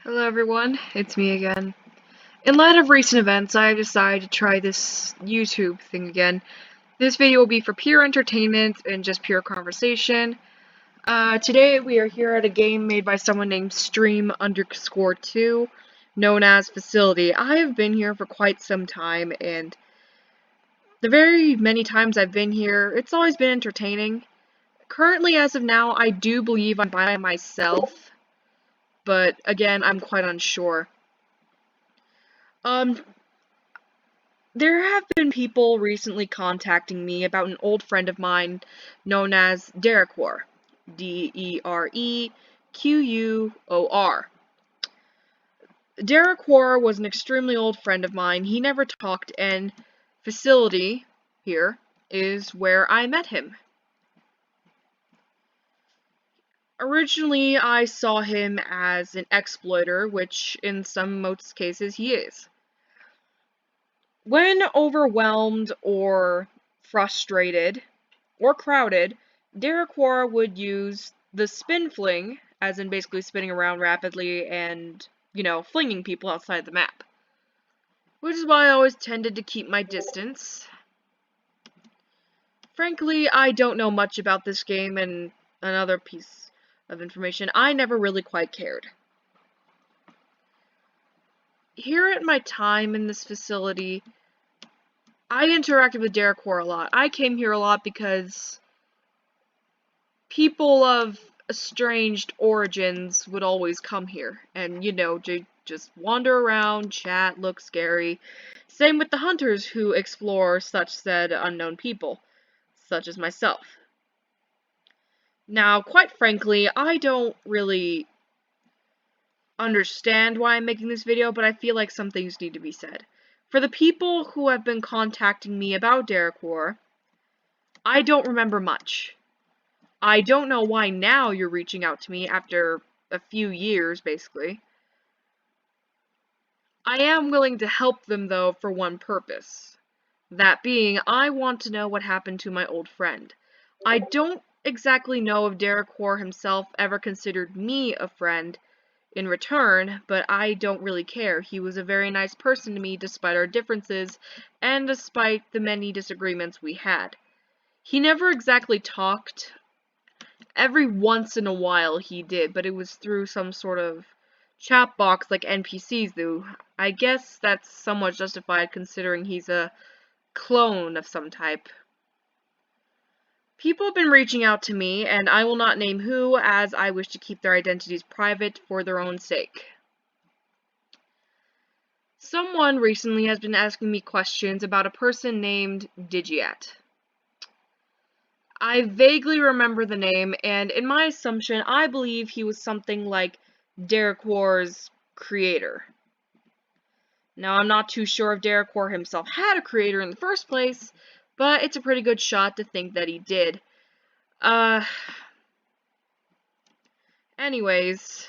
Hello everyone, it's me again. In light of recent events, I have decided to try this YouTube thing again. This video will be for pure entertainment and just pure conversation. Today we are here at a game made by someone named Stream_2, known as Facility. I have been here for quite some time, and the very many times I've been here, it's always been entertaining. Currently, as of now, I do believe I'm by myself, but again, I'm quite unsure. Um, There have been people recently contacting me about an old friend of mine known as Derequor. Derequor. Derequor was an extremely old friend of mine. He never talked, and Facility here is where I met him. Originally, I saw him as an exploiter, which in some most cases he is. When overwhelmed or frustrated or crowded, Derequor would use the spin fling, as in basically spinning around rapidly and, flinging people outside the map. Which is why I always tended to keep my distance. Frankly, I don't know much about this game, and another piece of information, I never really quite cared. Here at my time in this facility, I interacted with Derequor a lot. I came here a lot because people of estranged origins would always come here and, just wander around, chat, look scary. Same with the hunters who explore such said unknown people, such as myself. Now, quite frankly, I don't really understand why I'm making this video, but I feel like some things need to be said. For the people who have been contacting me about Derequor, I don't remember much. I don't know why now you're reaching out to me after a few years, basically. I am willing to help them, though, for one purpose. That being, I want to know what happened to my old friend. I don't exactly know if Derequor himself ever considered me a friend in return, but I don't really care. He was a very nice person to me despite our differences, and despite the many disagreements we had. He never exactly talked. Every once in a while he did, but it was through some sort of chat box like NPCs do. I guess that's somewhat justified considering he's a clone of some type. People have been reaching out to me, and I will not name who, as I wish to keep their identities private for their own sake. Someone recently has been asking me questions about a person named Digiat. I vaguely remember the name, and in my assumption, I believe he was something like Derequor's creator. Now, I'm not too sure if Derequor himself had a creator in the first place, but it's a pretty good shot to think that he did. Anyways,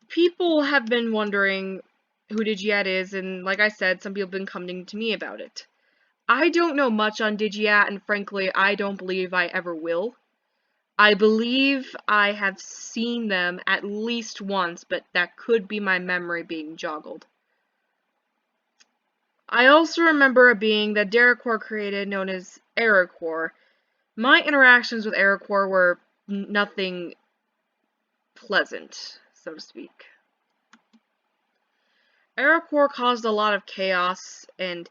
people have been wondering who Digiat is, and like I said, some people have been coming to me about it. I don't know much on Digiat, and frankly, I don't believe I ever will. I believe I have seen them at least once, but that could be my memory being joggled. I also remember a being that Derequor created known as Derequor. My interactions with Derequor were nothing pleasant, so to speak. Derequor caused a lot of chaos, and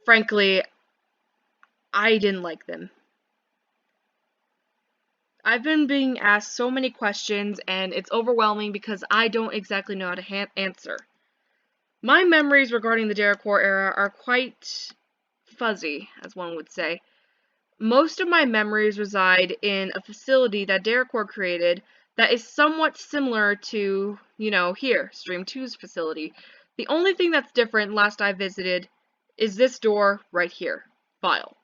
frankly, I didn't like them. I've been being asked so many questions, and it's overwhelming because I don't exactly know how to answer. My memories regarding the Derequor era are quite fuzzy, as one would say. Most of my memories reside in a facility that Derequor created that is somewhat similar to, here, Stream 2's facility. The only thing that's different last I visited is this door right here. File.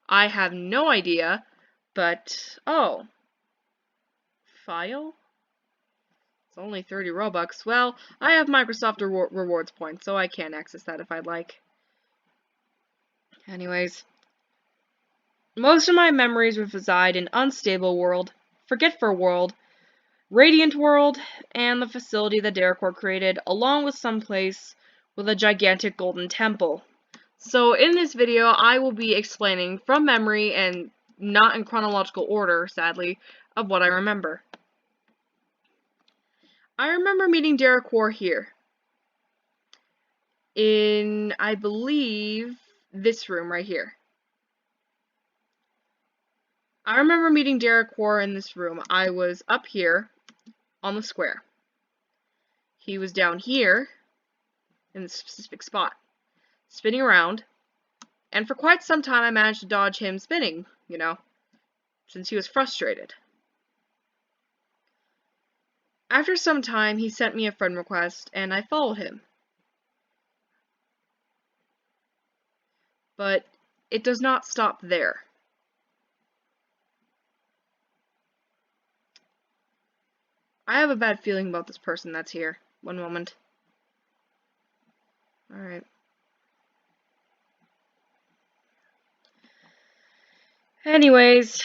I have no idea, but, oh. File? It's only 30 Robux. Well, I have Microsoft rewards points, so I can access that if I'd like. Anyways, most of my memories reside in Unstable World, Forgetful World, Radiant World, and the facility that Derequor created, along with some place with a gigantic golden temple. So in this video, I will be explaining from memory, and not in chronological order, sadly, of what I remember. I remember meeting Derequor here. In, I believe, this room right here. I remember meeting Derequor in this room. I was up here on the square. He was down here in this specific spot, spinning around, and for quite some time I managed to dodge him spinning, you know, since he was frustrated. After some time, he sent me a friend request, and I followed him. But it does not stop there. I have a bad feeling about this person that's here. One moment. Alright. Anyways,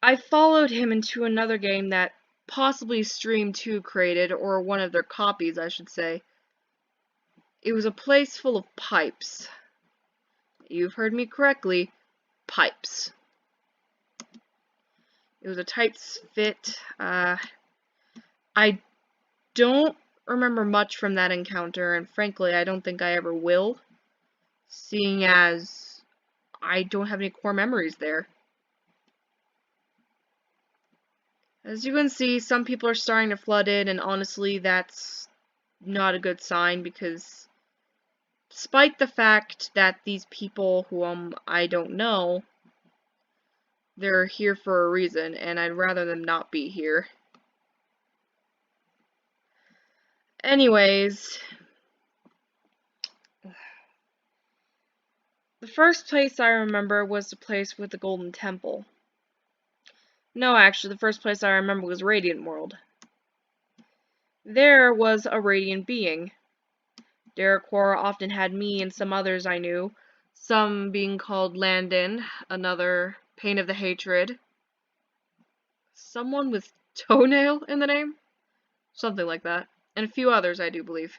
I followed him into another game that possibly Stream 2 created, or one of their copies, I should say. It was a place full of pipes. You've heard me correctly, pipes. It was a tight fit. I don't remember much from that encounter, and frankly, I don't think I ever will, seeing as I don't have any core memories there. As you can see, some people are starting to flood in, and honestly, that's not a good sign, because despite the fact that these people whom I don't know, they're here for a reason, and I'd rather them not be here. Anyways, the first place I remember was the place with the golden temple. No, actually, the first place I remember was Radiant World. There was a radiant being. Derequor often had me and some others I knew, some being called Landon, another Pain of the Hatred, someone with Toenail in the name? Something like that. And a few others, I do believe.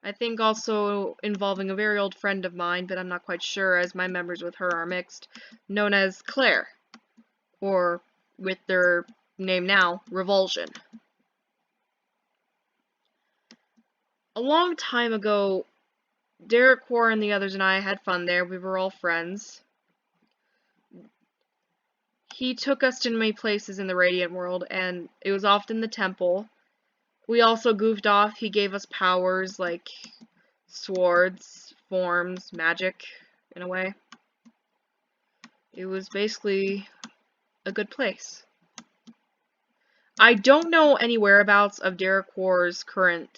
I think also involving a very old friend of mine, but I'm not quite sure as my memories with her are mixed, known as Claire, or with their name now, Revulsion. A long time ago, Derequor and the others and I had fun there. We were all friends. He took us to many places in the Radiant World, and it was often the temple. We also goofed off. He gave us powers like swords, forms, magic, in a way. It was basically a good place. I don't know any whereabouts of Derequor's current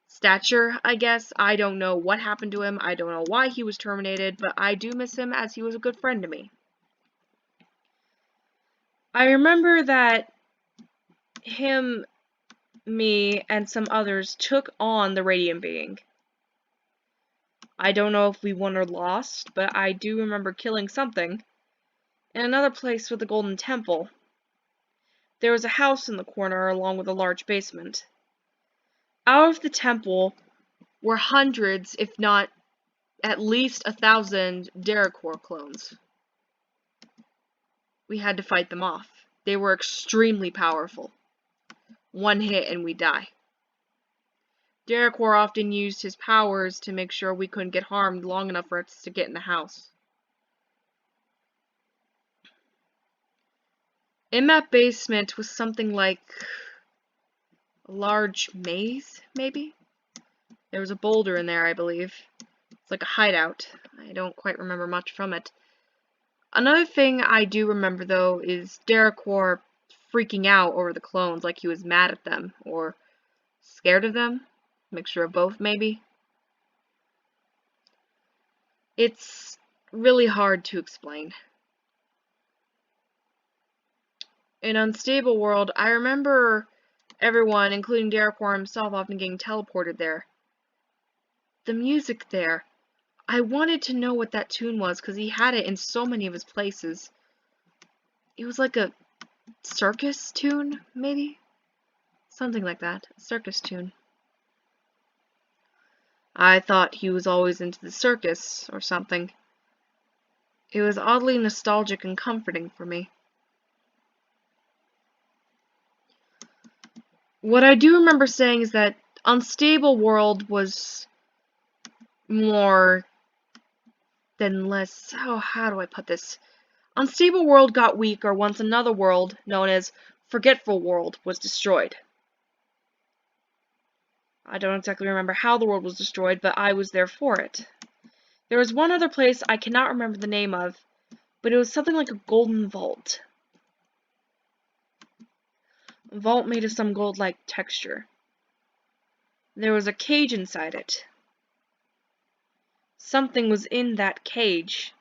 stature, I guess. I don't know what happened to him. I don't know why he was terminated, but I do miss him as he was a good friend to me. I remember that him, me, and some others took on the Radiant Being. I don't know if we won or lost, but I do remember killing something. In another place with the Golden Temple, there was a house in the corner along with a large basement. Out of the temple were hundreds, if not at least 1,000 Derequor clones. We had to fight them off. They were extremely powerful. One hit and we die. Derequor often used his powers to make sure we couldn't get harmed long enough for us to get in the house. In that basement was something like a large maze, maybe? There was a boulder in there, I believe. It's like a hideout. I don't quite remember much from it. Another thing I do remember, though, is Derequor freaking out over the clones, like he was mad at them, or scared of them. Mixture of both, maybe. It's really hard to explain. In Unstable World, I remember everyone, including Derequor himself, often getting teleported there. The music there. I wanted to know what that tune was because he had it in so many of his places. It was like a circus tune, maybe? Something like that. A circus tune. I thought he was always into the circus or something. It was oddly nostalgic and comforting for me. What I do remember saying is that Unstable World was more than less. How do I put this? Unstable World got weaker once another world, known as Forgetful World, was destroyed. I don't exactly remember how the world was destroyed, but I was there for it. There was one other place I cannot remember the name of, but it was something like a golden vault. A vault made of some gold-like texture. There was a cage inside it. Something was in that cage,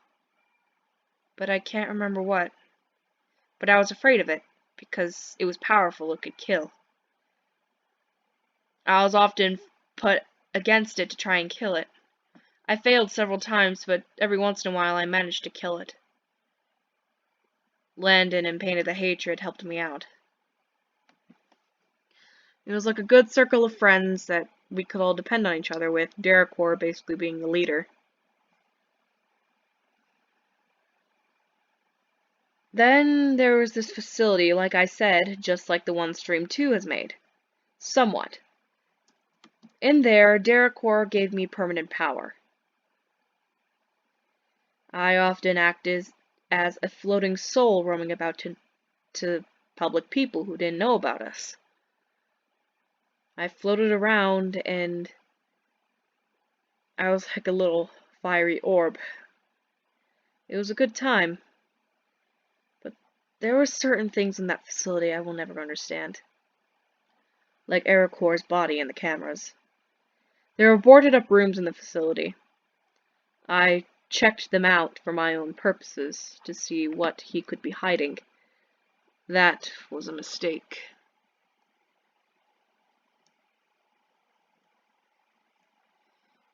but I can't remember what. But I was afraid of it, because it was powerful, it could kill. I was often put against it to try and kill it. I failed several times, but every once in a while I managed to kill it. Landon and Pain of the Hatred helped me out. It was like a good circle of friends that we could all depend on each other with, Derequor basically being the leader. Then there was this facility, like I said, just like the one Stream 2 has made. Somewhat. In there, Derequor gave me permanent power. I often act as a floating soul roaming about to public people who didn't know about us. I floated around and I was like a little fiery orb. It was a good time. But there were certain things in that facility I will never understand. Like Derequor's body and the cameras. There were boarded up rooms in the facility. I checked them out for my own purposes to see what he could be hiding. That was a mistake.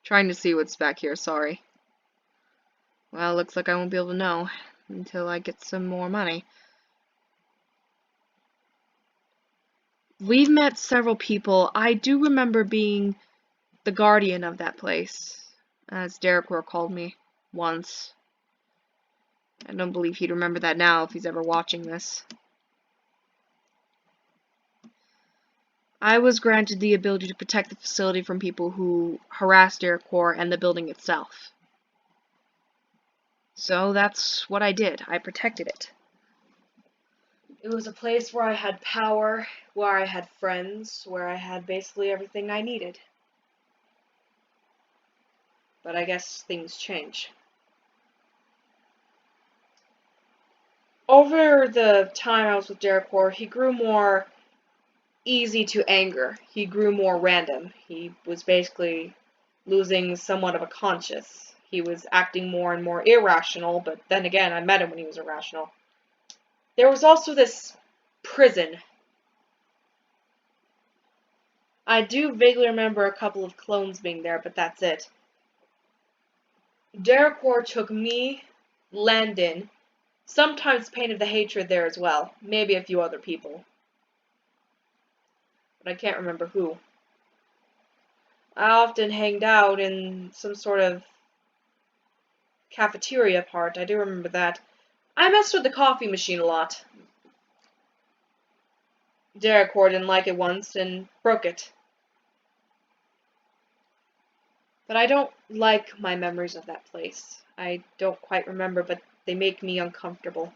Trying to see what's back here, sorry. Well, looks like I won't be able to know until I get some more money. We've met several people. I do remember being the guardian of that place, as Derequor called me once. I don't believe he'd remember that now if he's ever watching this. I was granted the ability to protect the facility from people who harassed Derequor and the building itself. So that's what I did. I protected it. It was a place where I had power, where I had friends, where I had basically everything I needed. But I guess things change. Over the time I was with Derequor, he grew more easy to anger. He grew more random. He was basically losing somewhat of a conscience. He was acting more and more irrational, but then again, I met him when he was irrational. There was also this prison. I do vaguely remember a couple of clones being there, but that's it. Derequor took me, Landon, sometimes Pain of the Hatred there as well, maybe a few other people. But I can't remember who. I often hanged out in some sort of cafeteria part, I do remember that. I messed with the coffee machine a lot. Derequor didn't like it once and broke it. But I don't like my memories of that place. I don't quite remember, but they make me uncomfortable.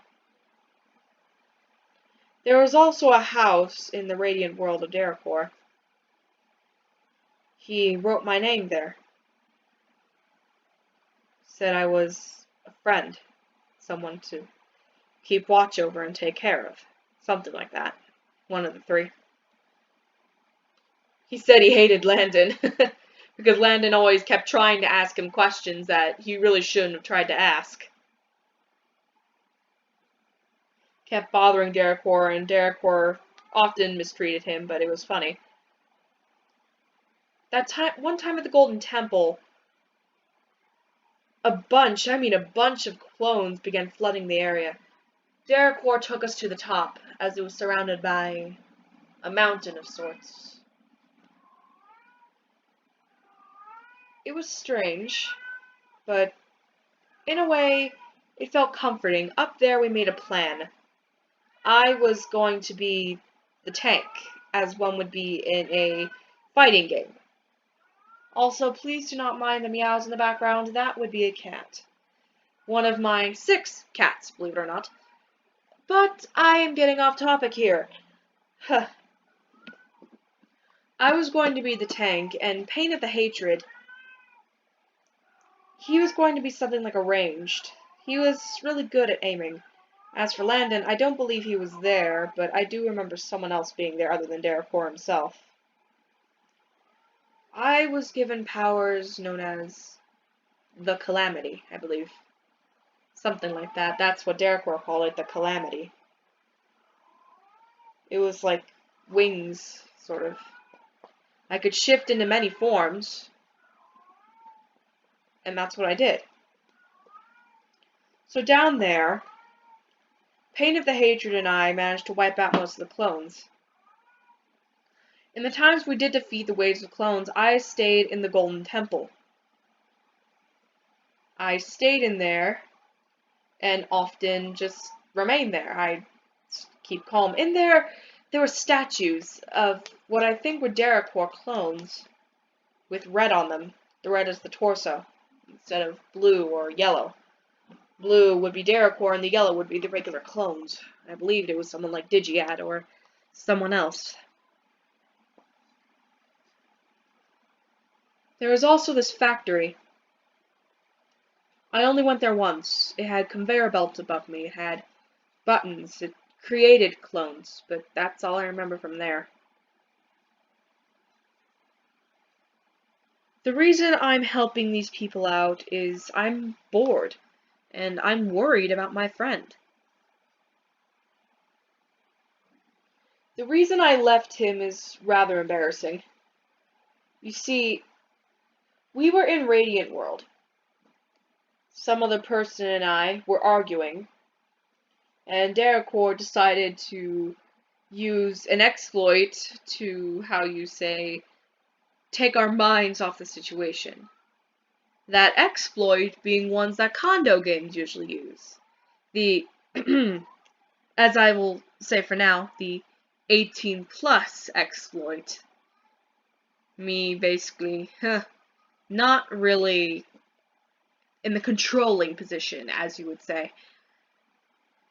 There was also a house in the radiant world of Derequor. He wrote my name there. Said I was a friend. Someone to keep watch over and take care of. Something like that. One of the three. He said he hated Landon. Because Landon always kept trying to ask him questions that he really shouldn't have tried to ask. Kept bothering Derequor, and Derequor often mistreated him, but it was funny. That one time at the Golden Temple, a bunch of clones began flooding the area. Derequor took us to the top, as it was surrounded by a mountain of sorts. It was strange, but in a way, it felt comforting. Up there we made a plan. I was going to be the tank, as one would be in a fighting game. Also, please do not mind the meows in the background, that would be a cat. One of my 6 cats, believe it or not. But I am getting off topic here. Huh. I was going to be the tank, and Pain of the Hatred, he was going to be something like a ranged. He was really good at aiming. As for Landon, I don't believe he was there, but I do remember someone else being there other than Derequor himself. I was given powers known as the Calamity, I believe. Something like that. That's what Derequor called it, the Calamity. It was like wings, sort of. I could shift into many forms, and that's what I did. So down there, Pain of the Hatred and I managed to wipe out most of the clones. In the times we did defeat the waves of clones, I stayed in the Golden Temple. I stayed in there, and often just remained there. I'd keep calm. In there, there were statues of what I think were Derequor clones, with red on them. The red is the torso, instead of blue or yellow. Blue would be Derequor, and the yellow would be the regular clones. I believed it was someone like Digiad, or someone else. There was also this factory. I only went there once. It had conveyor belts above me. It had buttons. It created clones, but that's all I remember from there. The reason I'm helping these people out is I'm bored, and I'm worried about my friend. The reason I left him is rather embarrassing. You see, we were in Radiant World. Some other person and I were arguing, and Derequor decided to use an exploit to, how you say, take our minds off the situation. That exploit being ones that condo games usually use. The, as I will say for now, the 18 plus exploit. Me basically, not really in the controlling position, as you would say.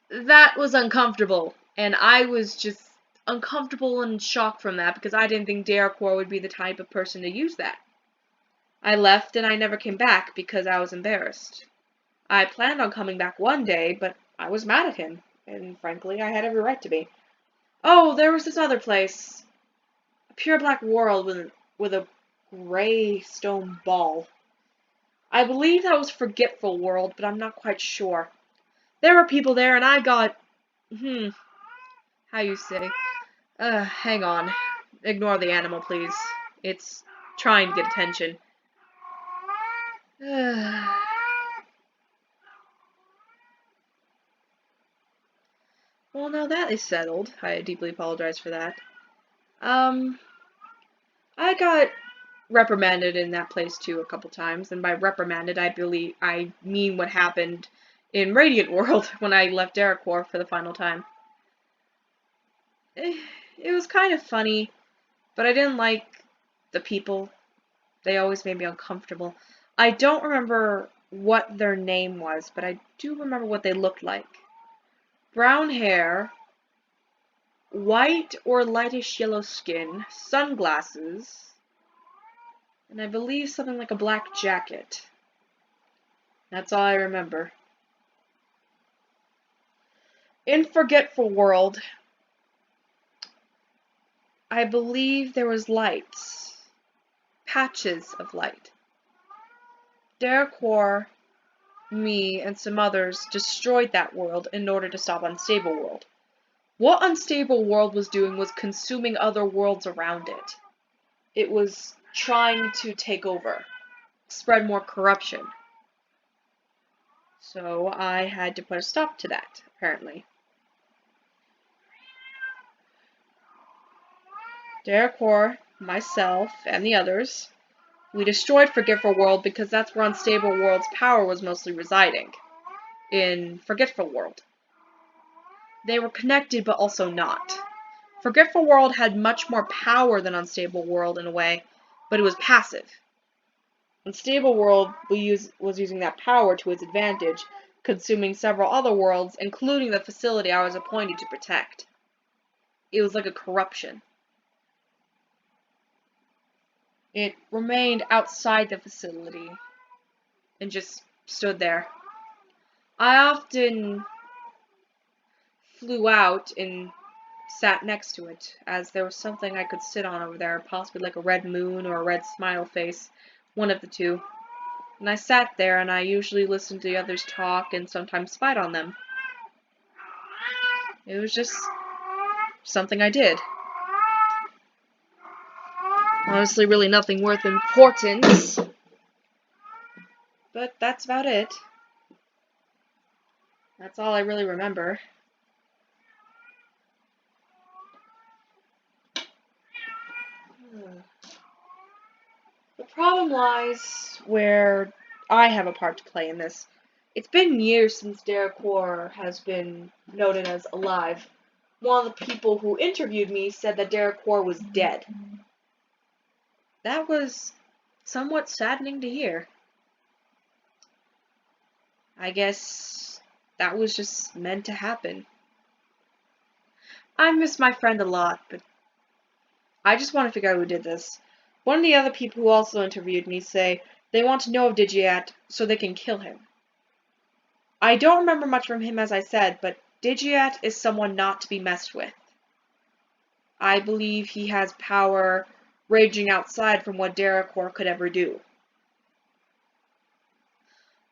That was uncomfortable, and I was just uncomfortable and shocked from that because I didn't think Derequor would be the type of person to use that. I left and I never came back because I was embarrassed. I planned on coming back one day, but I was mad at him, and frankly, I had every right to be. Oh, there was this other place. A pure black world with a gray stone ball. I believe that was Forgetful World, but I'm not quite sure. There were people there, and I got... how you say? Hang on. Ignore the animal, please. It's trying to get attention. Well, now that is settled. I deeply apologize for that. I got reprimanded in that place too a couple times, and by reprimanded I mean what happened in Radiant World when I left Derequor for the final time. It was kind of funny, but I didn't like the people. They always made me uncomfortable. I don't remember what their name was, but I do remember what they looked like. Brown hair, white or lightish yellow skin, sunglasses, and I believe something like a black jacket. That's all I remember. In Forgetful World, I believe there was lights. Patches of light. Derequor, me, and some others destroyed that world in order to stop Unstable World. What Unstable World was doing was consuming other worlds around it. It was trying to take over, spread more corruption. So I had to put a stop to that, apparently. Derequor, myself, and the others, we destroyed Forgetful World because that's where Unstable World's power was mostly residing. In Forgetful World. They were connected, but also not. Forgetful World had much more power than Unstable World in a way, but it was passive. Unstable World was using that power to its advantage, consuming several other worlds, including the facility I was appointed to protect. It was like a corruption. It remained outside the facility and just stood there. I often flew out and sat next to it, as there was something I could sit on over there, possibly like a red moon or a red smile face, one of the two. And I sat there, and I usually listened to the others talk and sometimes spied on them. It was just something I did. Honestly, really nothing worth importance. But that's about it. That's all I really remember. The problem lies where I have a part to play in this. It's been years since Derequor has been noted as alive. One of the people who interviewed me said that Derequor was dead. That was somewhat saddening to hear. I guess that was just meant to happen. I miss my friend a lot, but I just want to figure out who did this. One of the other people who also interviewed me say they want to know of Digiat so they can kill him. I don't remember much from him, as I said, but Digiat is someone not to be messed with. I believe he has power raging outside from what Derequor could ever do.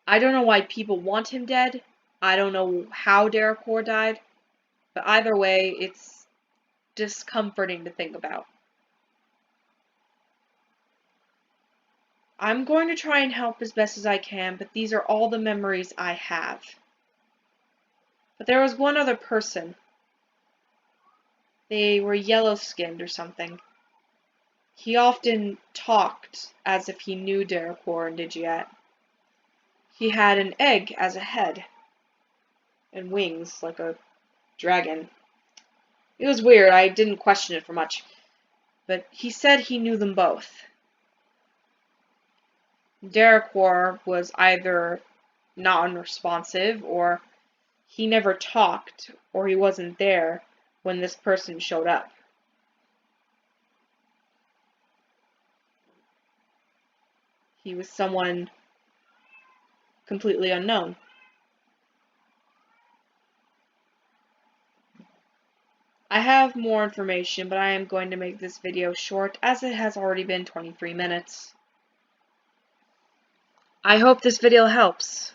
I don't know why people want him dead. I don't know how Derequor died. But either way, it's discomforting to think about. I'm going to try and help as best as I can, but these are all the memories I have. But there was one other person. They were yellow-skinned or something. He often talked as if he knew Derequor and Digiat. He had an egg as a head, and wings like a dragon. It was weird, I didn't question it for much, but he said he knew them both. Derequor was either not unresponsive, or he never talked, or he wasn't there when this person showed up. He was someone completely unknown. I have more information, but I am going to make this video short, as it has already been 23 minutes. I hope this video helps.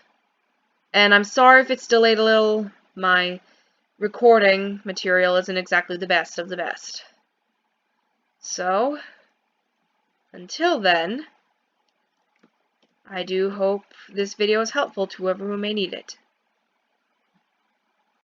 And I'm sorry if it's delayed a little. My recording material isn't exactly the best of the best. So, until then, I do hope this video is helpful to whoever who may need it.